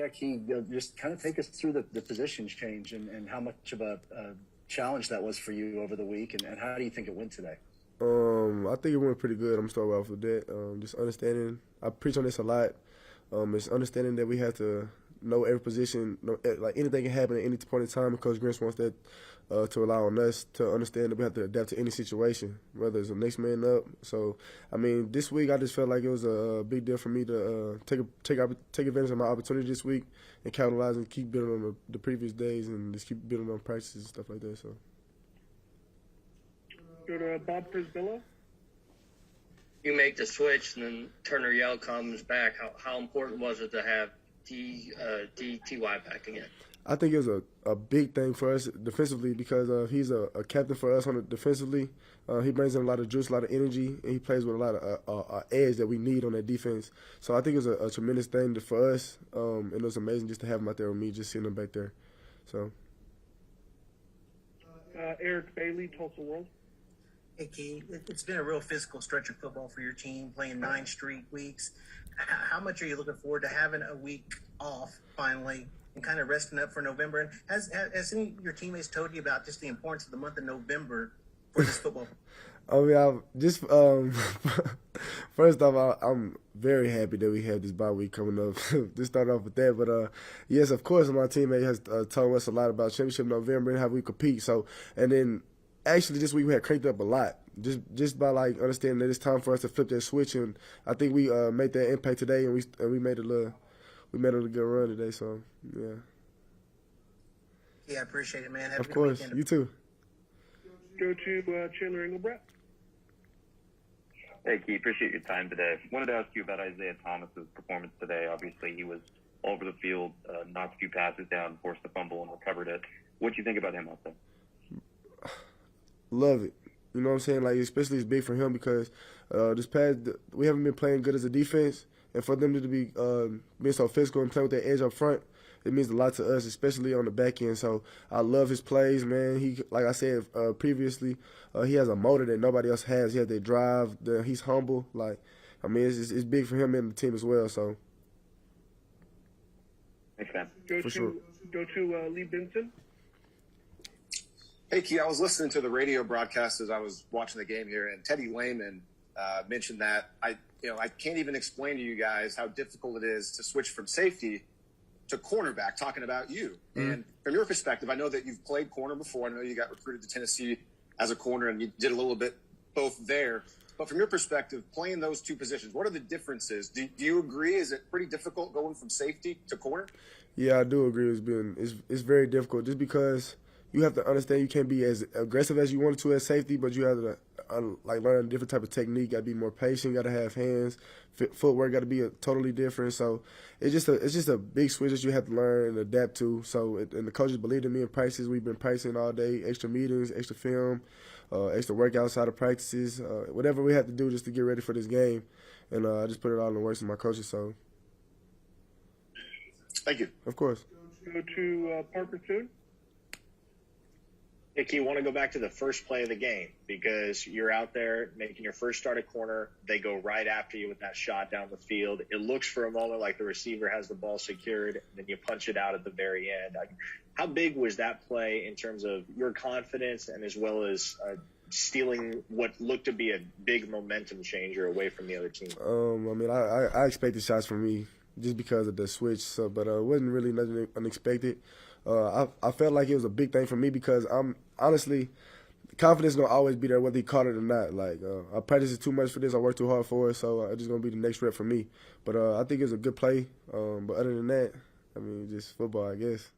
Yeah, can you just kind of take us through the position change and how much of a challenge that was for you over the week, and how do you think it went today? I think it went pretty good. I'm starting off with that. Just understanding. I preach on this a lot. It's understanding that we have to know every position. Like anything can happen at any point in time. And Coach Grinch wants that to rely on us to understand that we have to adapt to any situation, whether it's the next man up. So, I mean, this week I just felt like it was a big deal for me to take advantage of my opportunity this week and capitalize and keep building on the previous days and just keep building on practices and stuff like that. So. Go to Bob Frisbillo. You make the switch, and then Turner Yell comes back. How important was it to have T.Y. back again? I think it was a big thing for us defensively because he's a captain for us on the defensively. He brings in a lot of juice, a lot of energy, and he plays with a lot of edge that we need on that defense. So I think it was a tremendous thing for us, and it was amazing just to have him out there with me, just seeing him back there. So. Eric Bailey, Tulsa World. Hey, Key, it's been a real physical stretch of football for your team, playing 9 straight weeks. How much are you looking forward to having a week off finally and kind of resting up for November? And has any of your teammates told you about just the importance of the month of November for this football? I mean, first off, I'm very happy that we have this bye week coming up. Just start off with that, but yes, of course, my teammate has told us a lot about Championship November and how we compete. So, and then actually this week we had cranked up a lot just by like understanding that it's time for us to flip that switch, and I think we made that impact today, and we made a little good run today. So yeah. Yeah, I appreciate it, man. Have of a good course, weekend. you too. Go to Chandler Engelbrecht. Hey, Key, appreciate your time today. Wanted to ask you about Isaiah Thomas's performance today. Obviously, he was all over the field, knocked a few passes down, forced a fumble, and recovered it. What do you think about him out there? Love it. You know what I'm saying? Like, especially it's big for him because we haven't been playing good as a defense, and for them to be being so physical and playing with that edge up front, it means a lot to us, especially on the back end. So I love his plays, man. He, like I said previously, he has a motor that nobody else has. He has that drive. He's humble. Like, I mean, it's big for him and the team as well. So. Thanks, man. Go to Lee Benson. Hey, Key, I was listening to the radio broadcast as I was watching the game here, and Teddy Lehman mentioned that I can't even explain to you guys how difficult it is to switch from safety to cornerback, talking about you. Mm-hmm. And from your perspective, I know that you've played corner before. I know you got recruited to Tennessee as a corner, and you did a little bit both there. But from your perspective, playing those two positions, what are the differences? Do you agree? Is it pretty difficult going from safety to corner? Yeah, I do agree. It's very difficult just because you have to understand you can't be as aggressive as you want to as safety, but you have to learn a different type of technique. Got to be more patient. Got to have hands. Footwork got to be totally different. So it's just a big switch that you have to learn and adapt to. So and the coaches believed in me in practices. We've been practicing all day, extra meetings, extra film, extra work outside of practices, whatever we have to do just to get ready for this game. And I just put it all in the works with my coaches. So thank you. Of course. Go to Parker Toon. Nikki, you want to go back to the first play of the game because you're out there making your first start at corner. They go right after you with that shot down the field. It looks for a moment like the receiver has the ball secured, and then you punch it out at the very end. How big was that play in terms of your confidence and as well as stealing what looked to be a big momentum changer away from the other team? I mean, I expected shots from me just because of the switch, but it wasn't really nothing unexpected. I felt like it was a big thing for me because I'm honestly, confidence gonna always be there whether he caught it or not. Like I practiced too much for this, I worked too hard for it, so it's just gonna be the next rep for me. But I think it was a good play. But other than that, I mean, just football, I guess.